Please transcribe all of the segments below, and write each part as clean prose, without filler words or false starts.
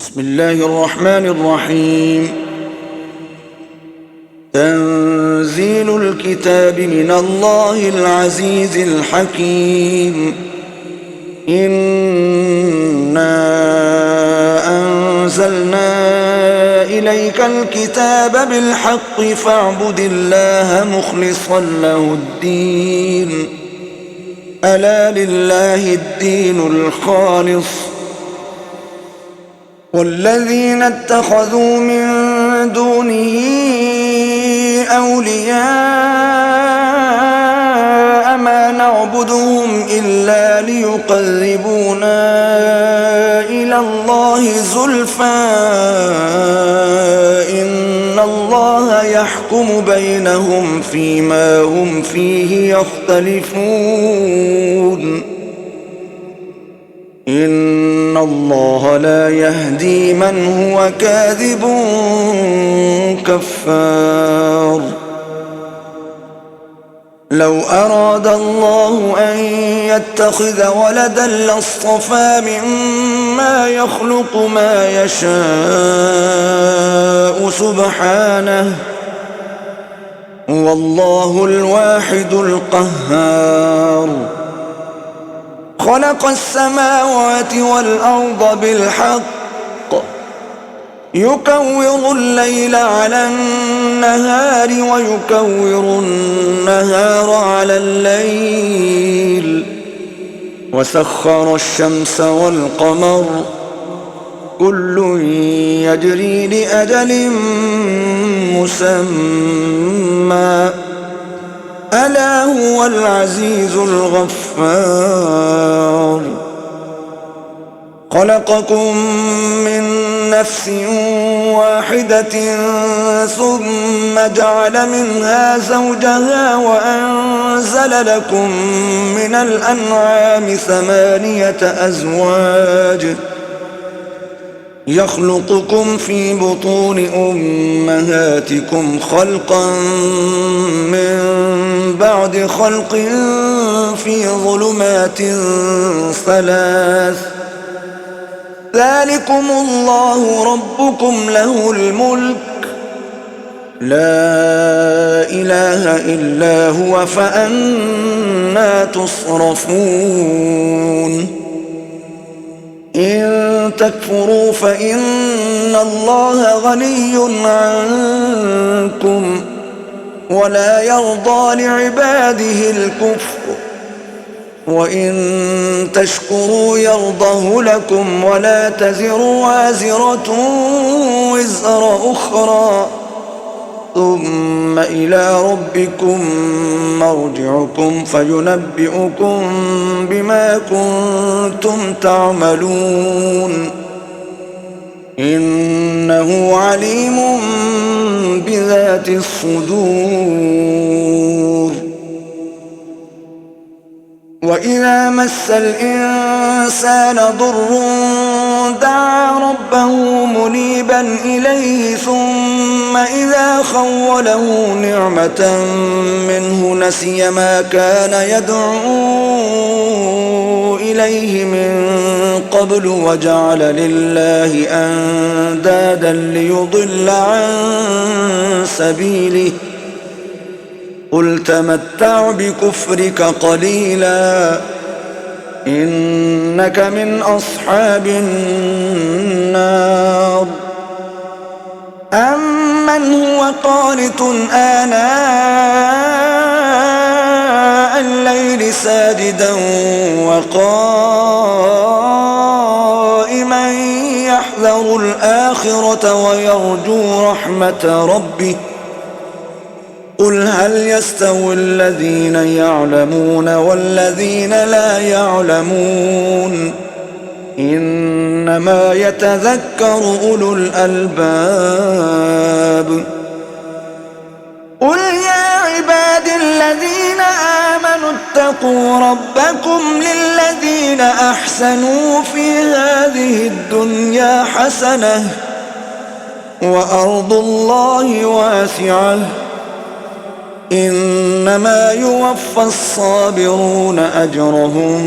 بسم الله الرحمن الرحيم. تنزيل الكتاب من الله العزيز الحكيم. إنا أنزلنا إليك الكتاب بالحق فاعبد الله مخلصا له الدين. ألا لله الدين الخالص. والذين اتخذوا من دونه أولياء ما نعبدهم إلا ليقربونا إلى الله زلفى إن الله يحكم بينهم فيما هم فيه يختلفون. إن الله لا يهدي من هو كاذب كفار. لو أراد الله أن يتخذ ولدا لاصطفى مما يخلق ما يشاء سبحانه والله الواحد القهار. خلق السماوات والأرض بالحق يكور الليل على النهار ويكور النهار على الليل وسخر الشمس والقمر كل يجري لأجل مسمى ألا هو العزيز الغفار. خلقكم من نفس واحدة ثم جعل منها زوجها وأنزل لكم من الأنعام 8 أزواج يخلقكم في بطون أمهاتكم خلقا من بعد خلق في ظلمات 3 ذلكم الله ربكم له الملك لا إله إلا هو فأنى تصرفون. إن تكفروا فإن الله غني عنكم ولا يرضى لعباده الكفر وإن تشكروا يرضه لكم ولا تزر وازرة وزر أخرى ثم إلى ربكم مرجعكم فينبئكم بما كنتم تعملون. إنه عليم بذات الصدور. وإذا مس الإنسان ضر دعا ربه منيبا إليه ثم إذا خوله نعمة منه نسي ما كان يدعو إليه من قبل وجعل لله أندادا ليضل عن سبيله قل تمتع بكفرك قليلا إنك من أصحاب النار. أمن هو قانت آناء الليل ساجدا وقائما يحذر الآخرة ويرجو رحمة ربه قل هل يستوي الذين يعلمون والذين لا يعلمون إنما يتذكر أولو الألباب. قل يا عباد الذين آمنوا اتقوا ربكم للذين أحسنوا في هذه الدنيا حسنة وأرض الله واسعة إنما يوفى الصابرون أجرهم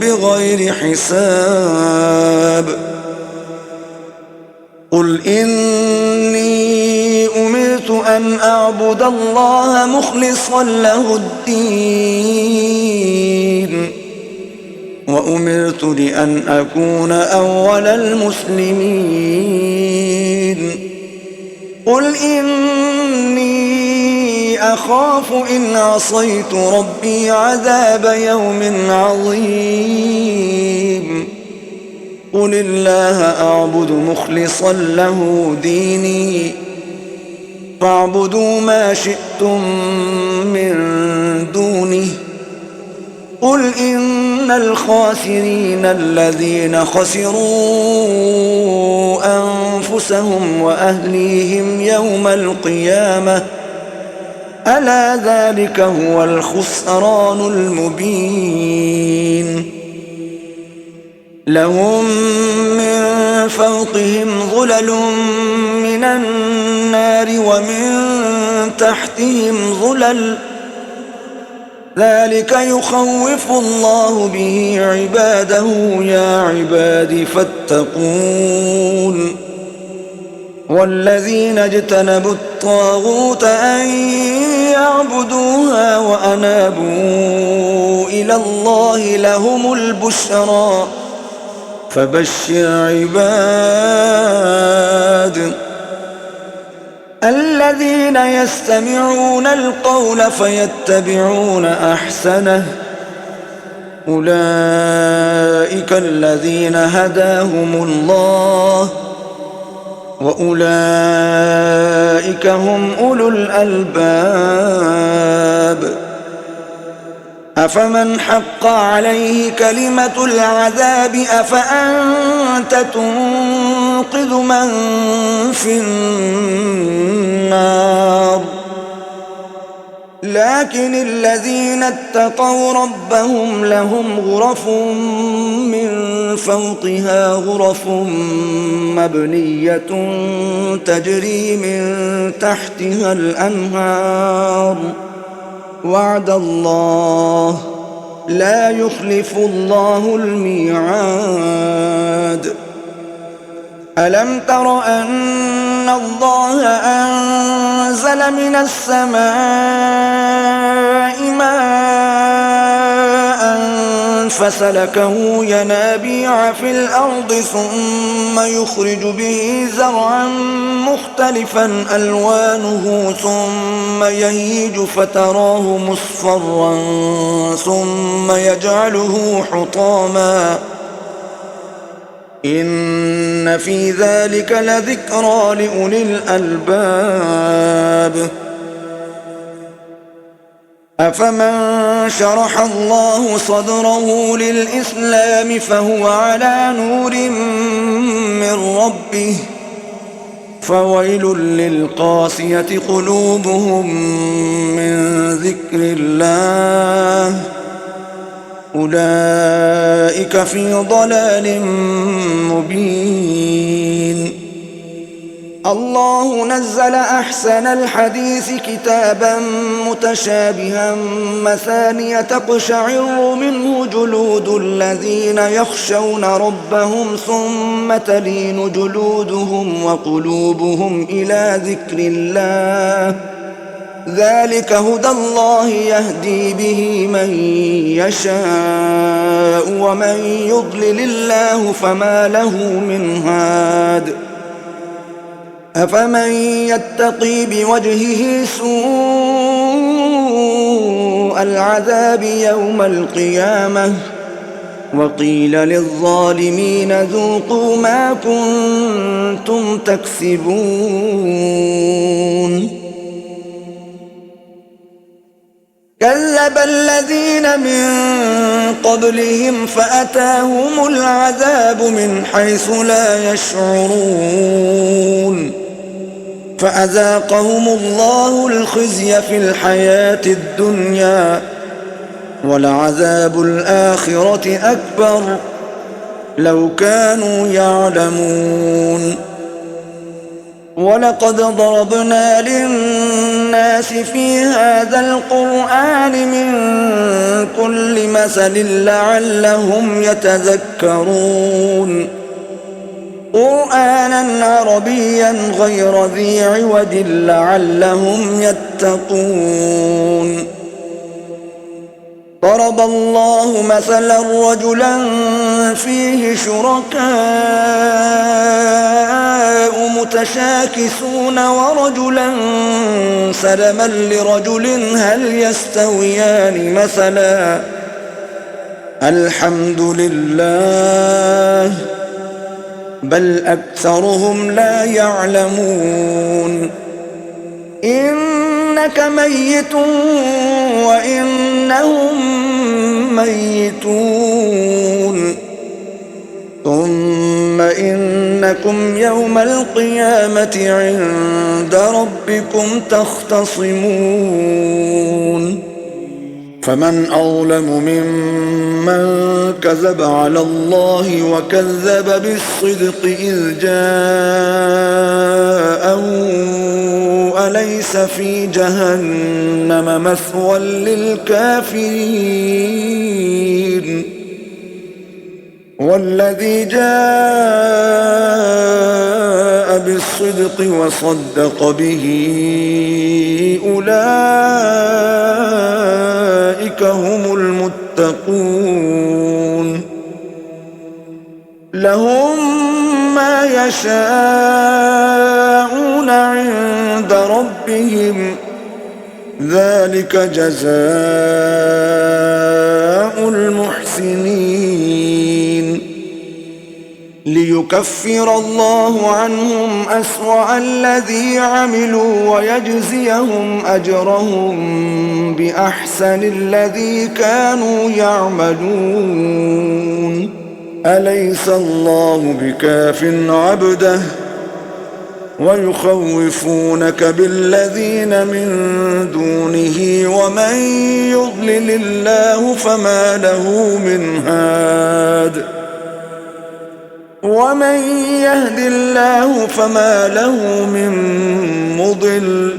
بغير حساب قل إني أمرت أن أعبد الله مخلصا له الدين وأمرت لأن أكون أول المسلمين قل إني أخاف إن عصيت ربي عذاب يوم عظيم قل الله أعبد مخلصا له ديني فاعبدوا ما شئتم من دونه قل إن الخاسرين الذين خسروا أنفسهم وأهليهم يوم القيامة ألا ذلك هو الخسران المبين لهم من فوقهم ظلل من النار ومن تحتهم ظلل ذلك يخوف الله به عباده يا عباد فاتقون والذين اجتنبوا الطاغوت أن يعبدوها وأنابوا إلى الله لهم البشرى فبشر عباد الذين يستمعون القول فيتبعون أحسنه أولئك الذين هداهم الله وأولئك هم أولو الألباب أفمن حق عليه كلمة العذاب أفأنت تنقذ من في النار لكن الذين اتقوا ربهم لهم غرف من فوقها غرف مبنية تجري من تحتها الأنهار وعد الله لا يخلف الله الميعاد ألم تر أن الله أنزل من السماء ماء فسلكه ينابيع في الأرض ثم يخرج به زرعا مختلفا ألوانه ثم يهيج فتراه مصفرا ثم يجعله حطاما إن في ذلك لذكرى لأولي الألباب أفمن شرح الله صدره للإسلام فهو على نور من ربه فويل للقاسية قلوبهم من ذكر الله أولئك في ضلال مبين الله نزل أحسن الحديث كتابا متشابها مثانية تقشعر منه جلود الذين يخشون ربهم ثم تلين جلودهم وقلوبهم إلى ذكر الله ذلك هدى الله يهدي به من يشاء ومن يضلل الله فما له من هاد أفمن يتقي بوجهه سوء العذاب يوم القيامة وقيل للظالمين ذوقوا ما كنتم تكسبون كذب الذين من قبلهم فأتاهم العذاب من حيث لا يشعرون فأذاقهم الله الخزي في الحياة الدنيا ولعذاب الآخرة أكبر لو كانوا يعلمون ولقد ضربنا للناس في هذا القرآن من كل مثل لعلهم يتذكرون قرآنا عربيا غير ذي عوج لعلهم يتقون. ضرب الله مثلا رجلا فيه شركاء متشاكسون ورجلا سلما لرجل هل يستويان مثلا الحمد لله بل أكثرهم لا يعلمون. إنك ميت وإنهم ميتون ثم إنكم يوم القيامة عند ربكم تختصمون. فمن أظلم ممن كذب على الله وكذب بالصدق إذ جاءه أليس في جهنم مثوى للكافرين والذي جاء بالصدق وصدق به أولئك هم المتقون. لهم ما يشاءون عند ربهم ذلك جزاء المحسنين. ليكفر الله عنهم أسوأ الذي عملوا ويجزيهم أجرهم بأحسن الذي كانوا يعملون. أليس الله بكاف عبده ويخوفونك بالذين من دونه ومن يضلل الله فما له من هاد ومن يهد الله فما له من مضل.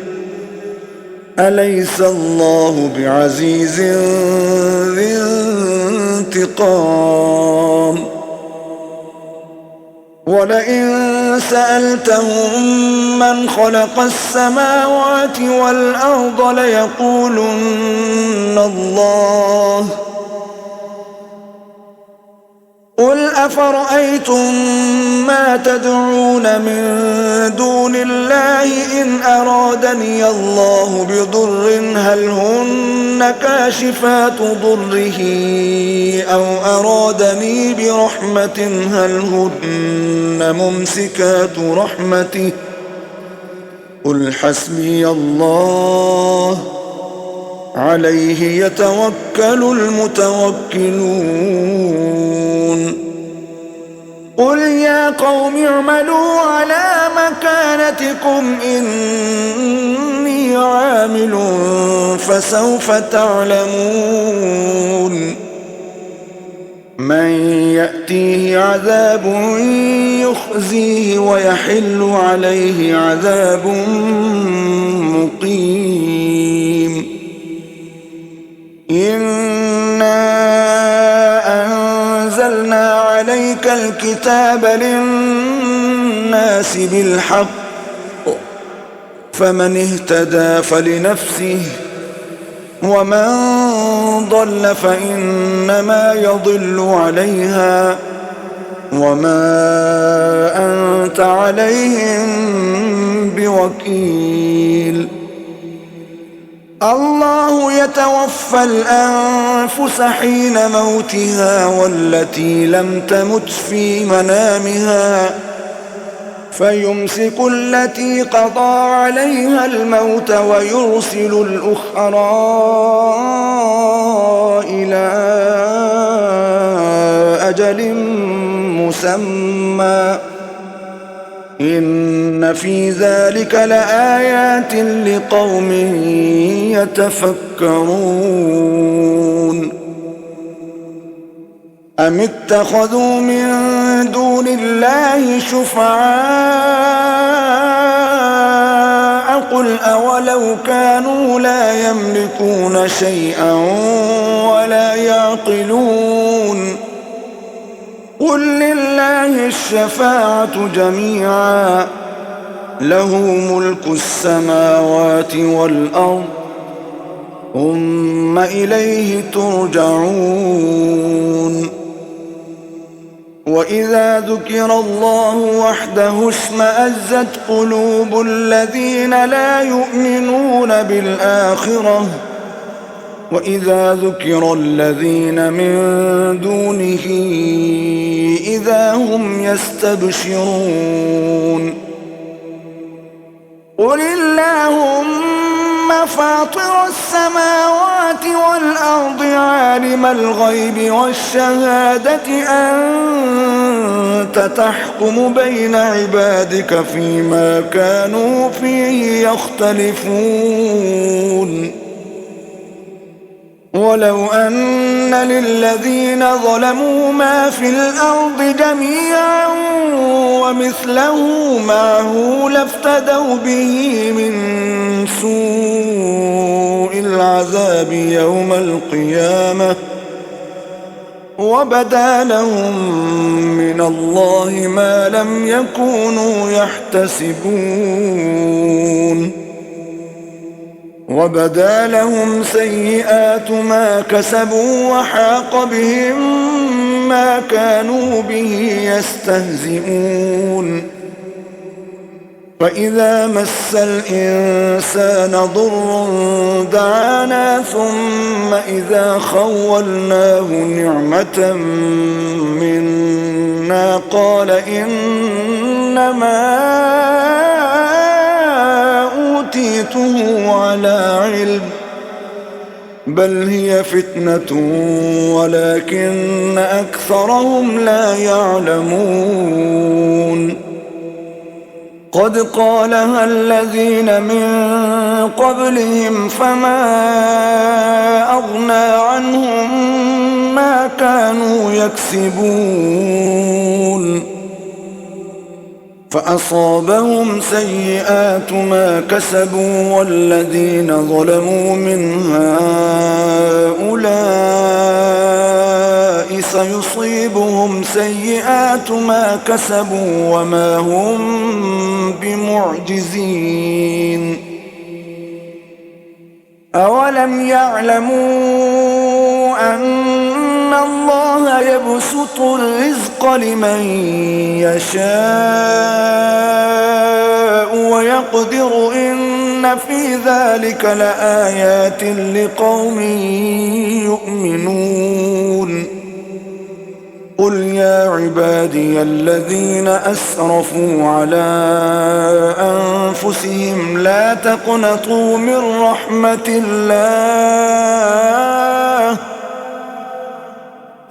أليس الله بعزيز ذي انتقام. ولئن سألتهم من خلق السماوات والأرض ليقولن الله قل أفرأيتم ما تدعون من دون الله إن أرادني الله بضر هل هن كاشفات ضره أو أرادني برحمة هل هن ممسكات رحمته قل حسبي الله عليه يتوكل المتوكلون. قل يا قوم اعملوا على مكانتكم إني عامل فسوف تعلمون من يأتيه عذاب يخزيه ويحل عليه عذاب مقيم. إنا أنزلنا عليك الكتاب للناس بالحق فمن اهتدى فلنفسه ومن ضل فإنما يضل عليها وما أنت عليهم بوكيل. الله يتوفى الأنفس حين موتها والتي لم تمت في منامها فيمسك التي قضى عليها الموت ويرسل الأخرى إلى أجل مسمى إن في ذلك لآيات لقوم يتفكرون. أم اتخذوا من دون الله شفعاء قل أولو كانوا لا يملكون شيئا ولا يعقلون قل لله الشفاعة جميعا له ملك السماوات والأرض ثم إليه ترجعون وإذا ذكر الله وحده اشمأزت قلوب الذين لا يؤمنون بالآخرة وإذا ذكر الذين من دونه إذا هم يستبشرون قل اللهم فاطر السماوات والأرض عالم الغيب والشهادة أنت تحكم بين عبادك فيما كانوا فيه يختلفون ولو أن للذين ظلموا ما في الأرض جميعا ومثله معه لافتدوا به من سوء العذاب يوم القيامة وبدا لهم من الله ما لم يكونوا يحتسبون وبدا لهم سيئات ما كسبوا وحاق بهم ما كانوا به يستهزئون فإذا مس الإنسان ضر دعانا ثم إذا خولناه نعمة منا قال إنما أوتيته على علم بل هي فتنة ولكن أكثرهم لا يعلمون قد قالها الذين من قبلهم فما أغنى عنهم ما كانوا يكسبون فأصابهم سيئات ما كسبوا والذين ظلموا من هؤلاء سيصيبهم سيئات ما كسبوا وما هم بمعجزين أولم يعلموا أن الله يبسط الرزق لمن يشاء ويقدر إن في ذلك لآيات لقوم يؤمنون قل يا عبادي الذين أسرفوا على أنفسهم لا تقنطوا من رحمة الله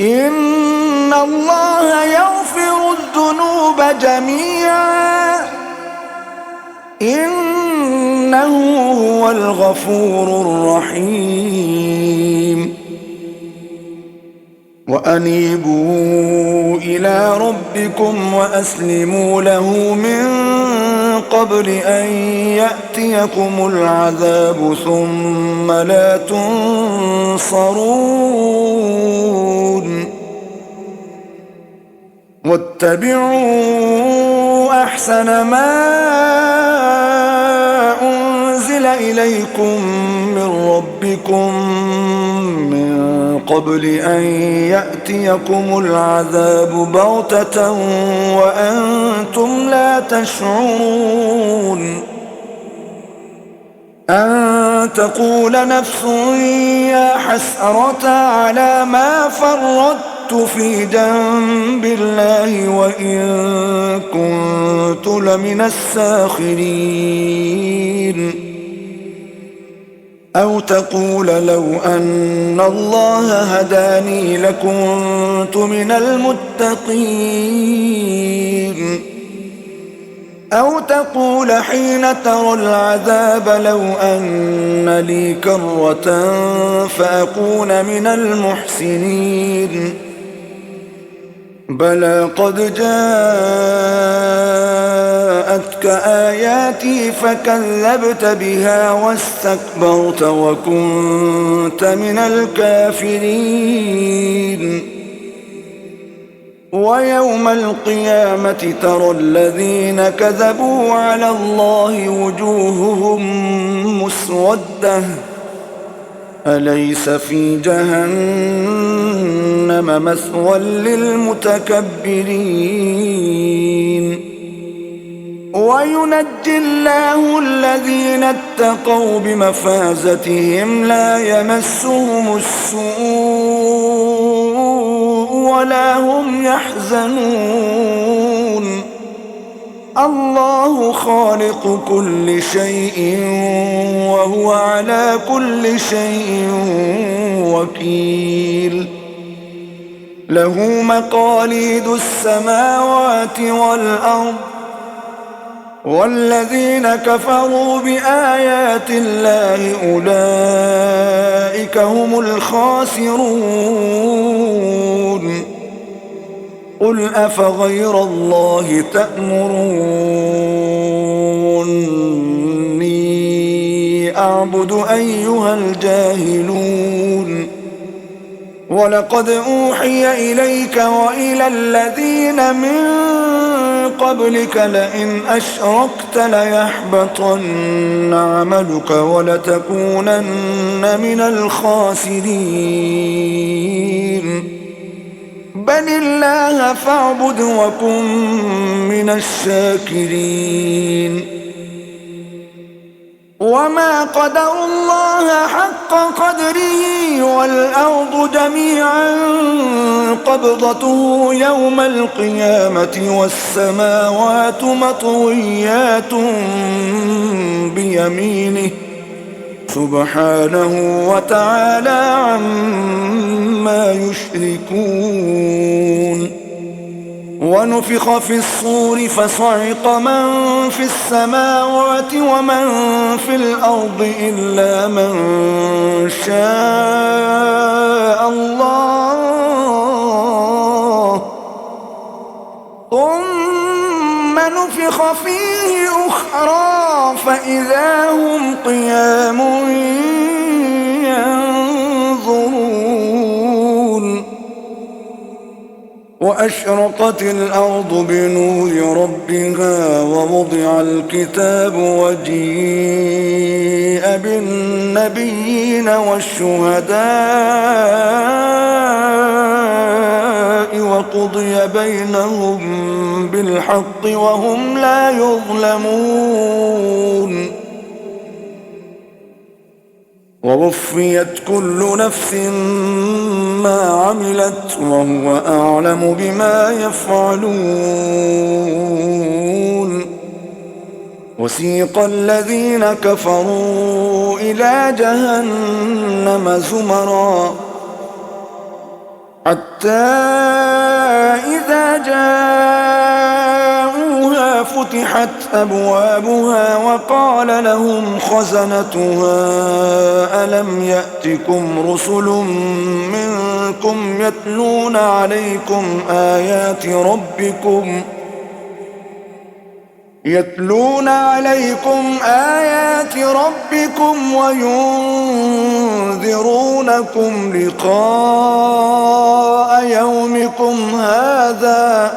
إن الله يغفر الذنوب جميعا إنه هو الغفور الرحيم وأنيبوا إلى ربكم وأسلموا له من قبل أن يأتيكم العذاب ثم لا تنصرون واتبعوا أحسن ما أنزل إليكم من ربكم من قبل أن يأتيكم العذاب بغتة وأنتم لا تشعرون أن تقول نفس يا حسرة على ما فرطت في جنب الله وإن كنت لمن الساخرين أو تقول لو أن الله هداني لكنت من المتقين أو تقول حين ترى العذاب لو أن لي كرة فأكون من المحسنين بلى قد جاءتك آياتي فكذبت بها واستكبرت وكنت من الكافرين ويوم القيامة ترى الذين كذبوا على الله وجوههم مسودة أليس في جهنم مثوى للمتكبرين وينجي الله الذين اتقوا بمفازتهم لا يمسهم السوء ولا هم يحزنون الله خالق كل شيء وهو على كل شيء وكيل له مقاليد السماوات والأرض والذين كفروا بآيات الله أولئك هم الخاسرون قل أفغير الله تأمروني أعبد أيها الجاهلون ولقد أوحي إليك وإلى الذين من قبلك لئن أشركت ليحبطن عملك ولتكونن من الخاسرين بل الله فاعبد وكن من الشاكرين وما قدروا الله حق قدره والأرض جميعا قبضته يوم القيامة والسماوات مطويات بيمينه سبحانه وتعالى عما يشركون ونفخ في الصور فصعق من في السماوات ومن في الأرض إلا من شاء الله ثم نفخ فيه أخرى فإذا هم قيام ينظرون وأشرقت الأرض بنور ربها ووضع الكتاب وجيء بالنبيين والشهداء وقضي بينهم بالحق وهم لا يظلمون ووفيت كل نفس ما عملت وهو أعلم بما يفعلون وسيق الذين كفروا إلى جهنم زمرا حتى إذا جاءوها فتحت أبوابها وقال لهم خزنتها ألم يأتكم رسل منكم يتلون عليكم آيات ربكم وينذرونكم لقاء يومكم هذا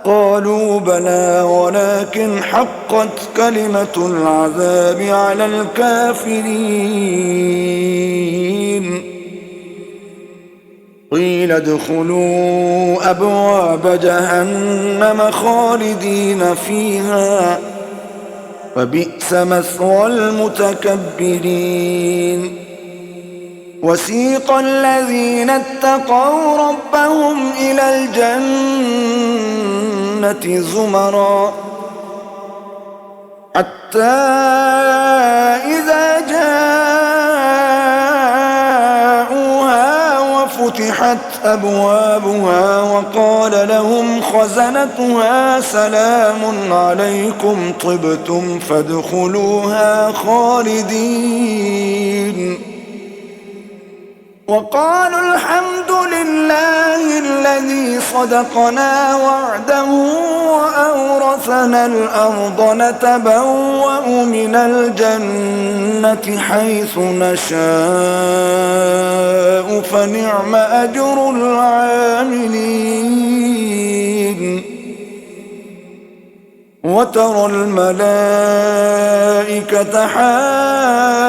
قالوا بلى ولكن حقت كلمة العذاب على الكافرين قيل ادخلوا أبواب جهنم خالدين فيها فبئس مثوى المتكبرين وسيق الذين اتقوا ربهم إلى الجنة زمرا حتى إذا جاءوها وفتحت أبوابها وقال لهم خزنتها سلام عليكم طبتم فادخلوها خالدين وقالوا الحمد لله الذي صدقنا وعده وأورثنا الأرض نتبوأ من الجنة حيث نشاء فنعم أجر العاملين وترى الملائكة حافين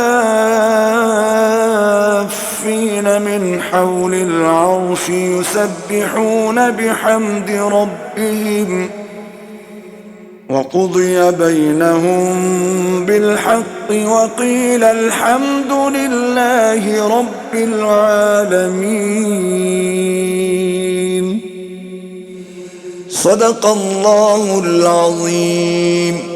من حول العرش يسبحون بحمد ربهم وقضي بينهم بالحق وقيل الحمد لله رب العالمين. صدق الله العظيم.